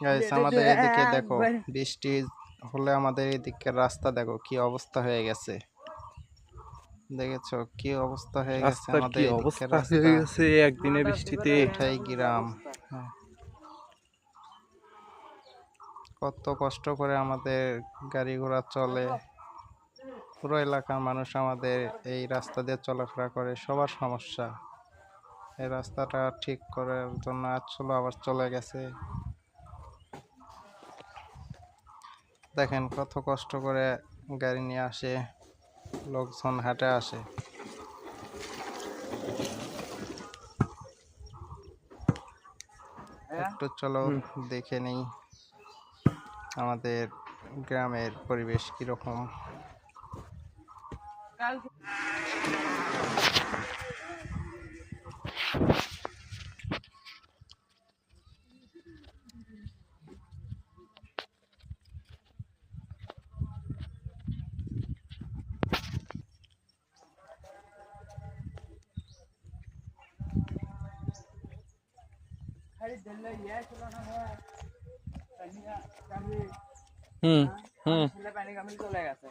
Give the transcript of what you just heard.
Guys আমাদের এদিকে দেখো, বৃষ্টি হলে আমাদের এদিকে রাস্তা দেখো কি অবস্থা হয়ে গেছে। দেখেছো কি অবস্থা হয়ে গেছে রাস্তার আমাদের কি এদিকে অবস্থা রাস্তা। হয়ে গেছে একদিনে বৃষ্টিতে। এটাই গ্রাম। হ্যাঁ। কত কষ্ট করে আমাদের গাড়ি ঘোড়া চলে, পুরো এলাকার মানুষ আমাদের এই রাস্তা দিয়ে চলাফেরা করে, সবার সমস্যা। এই রাস্তাটা ঠিক করার জন্য আসছিল, আবার চলে গেছে। দেখেন কত কষ্ট করে গাড়ি নিয়ে আসে, লোকজন হাঁটে আসে। একটু চলো দেখে নেই আমাদের গ্রামের পরিবেশ কিরকম। হুম হুম পানি চলে গেছে।